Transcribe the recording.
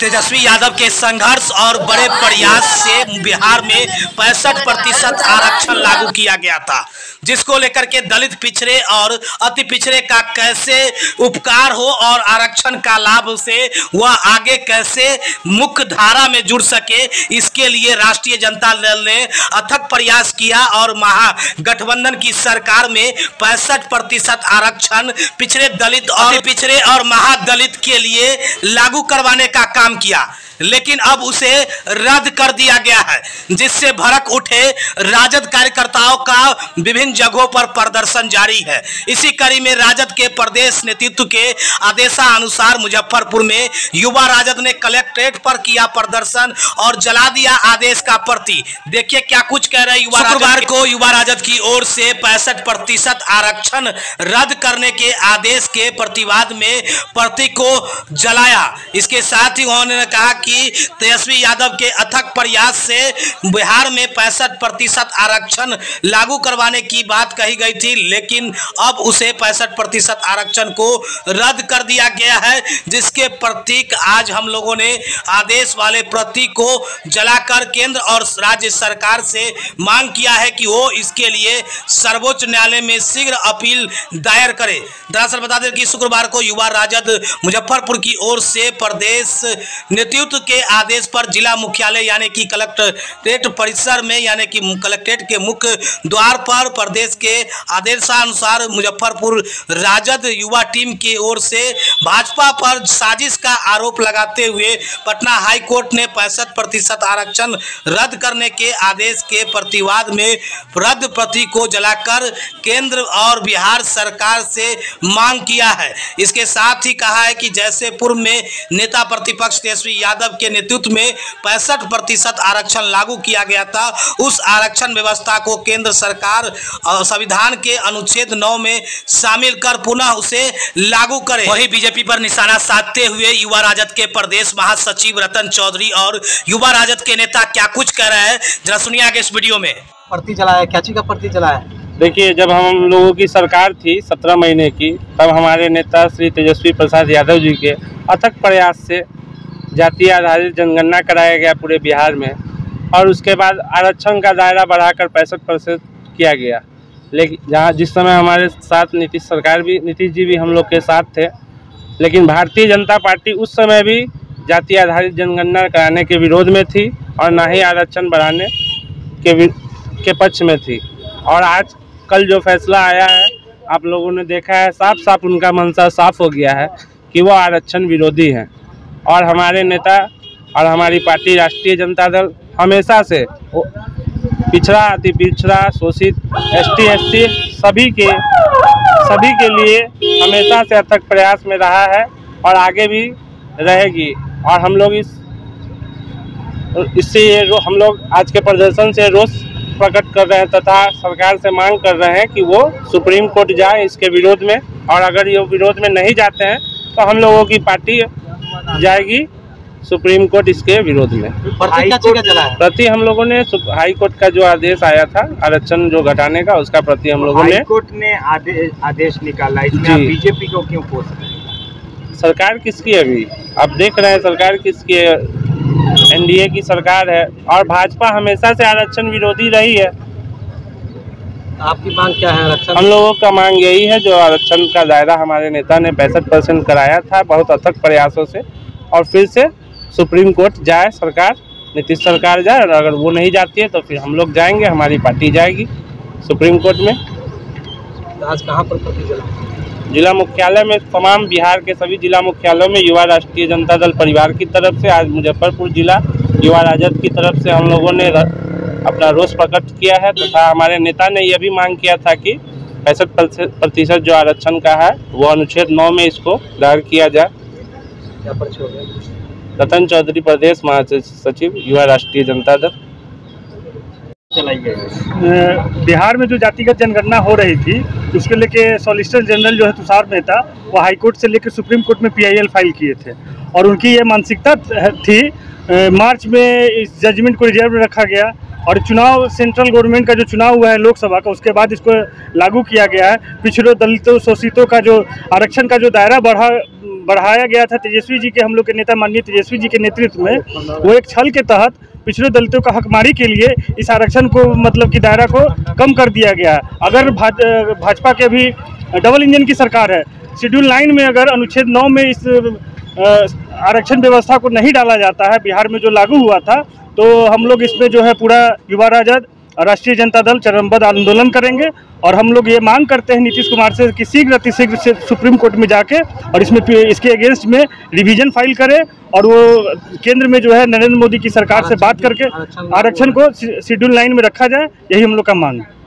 तेजस्वी यादव के संघर्ष और बड़े प्रयास से बिहार में 65% आरक्षण लागू किया गया था, जिसको लेकर के दलित पिछड़े और अति पिछड़े का कैसे उपकार हो और आरक्षण का लाभ से वह आगे कैसे मुख्य धारा में जुड़ सके, इसके लिए राष्ट्रीय जनता दल ने अथक प्रयास किया और महागठबंधन की सरकार में 65% आरक्षण पिछड़े दलित और पिछड़े और महादलित के लिए लागू करवाने का काम किया। लेकिन अब उसे रद्द कर दिया गया है, जिससे भड़क उठे राजद कार्यकर्ताओं का विभिन्न जगहों पर प्रदर्शन जारी है। इसी कड़ी में राजद के प्रदेश नेतृत्व के आदेशानुसार मुजफ्फरपुर में युवा राजद ने कलेक्ट्रेट पर किया प्रदर्शन और जला दिया आदेश का प्रति। देखिए क्या कुछ कह रहे युवा। शुक्रवार को युवा राजद की ओर से 65% आरक्षण रद्द करने के आदेश के प्रतिवाद में प्रति को जलाया। इसके साथ ही उन्होंने कहा कि तेजस्वी यादव के अथक प्रयास से बिहार में 65% आरक्षण लागू करवाने की बात कही गई थी, लेकिन अब उसे 65% आरक्षण को रद्द कर दिया गया है, जिसके प्रतीक आज हम लोगों ने आदेश वाले प्रतीक को जलाकर केंद्र और राज्य सरकार से मांग किया है कि वो इसके लिए सर्वोच्च न्यायालय में शीघ्र अपील दायर करे। दरअसल बता दें कि शुक्रवार को युवा राजद मुजफ्फरपुर की ओर से प्रदेश नेतृत्व के आदेश पर जिला मुख्यालय यानी कि कलेक्ट्रेट परिसर में यानी कि कलेक्ट्रेट के मुख्य द्वार पर प्रदेश के आदेशानुसार मुजफ्फरपुर राजद युवा टीम की ओर से भाजपा पर साजिश का आरोप लगाते हुए पटना हाई कोर्ट ने 65% आरक्षण रद्द करने के आदेश के प्रतिवाद में रद्द प्रति को जलाकर केंद्र और बिहार सरकार से मांग किया है। इसके साथ ही कहा है कि जैसे पूर्व में नेता प्रतिपक्ष तेजस्वी यादव के नेतृत्व में 65% आरक्षण लागू किया गया था, उस आरक्षण व्यवस्था को केंद्र सरकार संविधान के अनुच्छेद 9 में शामिल कर पुनः उसे लागू करे। वहीं बीजेपी पर निशाना साधते हुए युवा राजद के प्रदेश महासचिव रतन चौधरी और युवा राजद के नेता क्या कुछ कह रहे हैं, जरा सुनिए आगे इस वीडियो में। प्रति जलाया, क्या चीज का प्रति जलाया? देखिए, जब हम लोगों की सरकार थी 17 महीने की, तब हमारे नेता श्री तेजस्वी प्रसाद यादव जी के अथक प्रयास से जातीय आधारित जनगणना कराया गया पूरे बिहार में, और उसके बाद आरक्षण का दायरा बढ़ाकर 65% किया गया। लेकिन जिस समय हमारे साथ नीतीश जी भी हम लोग के साथ थे, लेकिन भारतीय जनता पार्टी उस समय भी जातीय आधारित जनगणना कराने के विरोध में थी और ना ही आरक्षण बढ़ाने के पक्ष में थी। और आज कल जो फैसला आया है, आप लोगों ने देखा है, साफ उनका मंशा साफ हो गया है कि वो आरक्षण विरोधी हैं। और हमारे नेता और हमारी पार्टी राष्ट्रीय जनता दल हमेशा से पिछड़ा, अति पिछड़ा, शोषित, ST SC सभी के लिए हमेशा से अथक प्रयास में रहा है और आगे भी रहेगी। और हम लोग हम लोग आज के प्रदर्शन से रोष प्रकट कर रहे हैं तथा सरकार से मांग कर रहे हैं कि वो सुप्रीम कोर्ट जाए इसके विरोध में, और अगर ये विरोध में नहीं जाते हैं तो हम लोगों की पार्टी जाएगी सुप्रीम कोर्ट इसके विरोध में। प्रति हम लोगों ने हाई कोर्ट का जो आदेश आया था आरक्षण जो घटाने का, उसका प्रति हम लोगों ने हाई कोर्ट ने आदेश निकाला, इसमें आप बीजेपी को क्यों कोस रहे हैं? सरकार किसकी है अभी आप देख रहे हैं, सरकार किसकी है? NDA की सरकार है और भाजपा हमेशा से आरक्षण विरोधी रही है। आपकी मांग क्या है? आरक्षण हम लोगों का मांग यही है, जो आरक्षण का दायरा हमारे नेता ने 65% कराया था बहुत अथक प्रयासों से, और फिर से सुप्रीम कोर्ट जाए सरकार, नीतीश सरकार जाए, और अगर वो नहीं जाती है तो फिर हम लोग जाएंगे, हमारी पार्टी जाएगी सुप्रीम कोर्ट में। आज कहाँ पर प्रति जला? जिला मुख्यालय में, तमाम बिहार के सभी जिला मुख्यालयों में युवा राष्ट्रीय जनता दल परिवार की तरफ से, आज मुजफ्फरपुर जिला युवा राजद की तरफ से हम लोगों ने अपना रोष प्रकट किया है तथा हमारे नेता ने यह भी मांग किया था कि 65% जो आरक्षण का है वो अनुच्छेद 9 में इसको दायर किया जाए। क्या परिचय हो गया? रतन चौधरी, प्रदेश महासचिव युवा राष्ट्रीय जनता दल। बिहार में जो जातिगत जनगणना हो रही थी, उसके लेके सॉलिसिटर जनरल जो है तुषार मेहता, वो हाई कोर्ट से लेकर सुप्रीम कोर्ट में PIL फाइल किए थे, और उनकी ये मानसिकता थी। मार्च में इस जजमेंट को रिजर्व में रखा गया और चुनाव, सेंट्रल गवर्नमेंट का जो चुनाव हुआ है लोकसभा का, उसके बाद इसको लागू किया गया है। पिछड़ों, दलितों, शोषितों का जो आरक्षण का जो दायरा बढ़ाया गया था तेजस्वी जी के, हम लोग के नेता माननीय तेजस्वी जी के नेतृत्व में, वो एक छल के तहत पिछड़े दलितों का हकमारी के लिए इस आरक्षण को मतलब कि दायरा को कम कर दिया गया है। अगर भाजपा के भी डबल इंजन की सरकार है, शेड्यूल 9 में अगर अनुच्छेद 9 में इस आरक्षण व्यवस्था को नहीं डाला जाता है बिहार में जो लागू हुआ था, तो हम लोग इसमें जो है पूरा युवा राजद राष्ट्रीय जनता दल चरणबद्ध आंदोलन करेंगे। और हम लोग ये मांग करते हैं नीतीश कुमार से कि शीघ्र अतिशीघ्र से सुप्रीम कोर्ट में जाके और इसमें इसके अगेंस्ट में रिवीजन फाइल करे और वो केंद्र में जो है नरेंद्र मोदी की सरकार से बात करके आरक्षण को शेड्यूल 9 में रखा जाए। यही हम लोग का मांग है।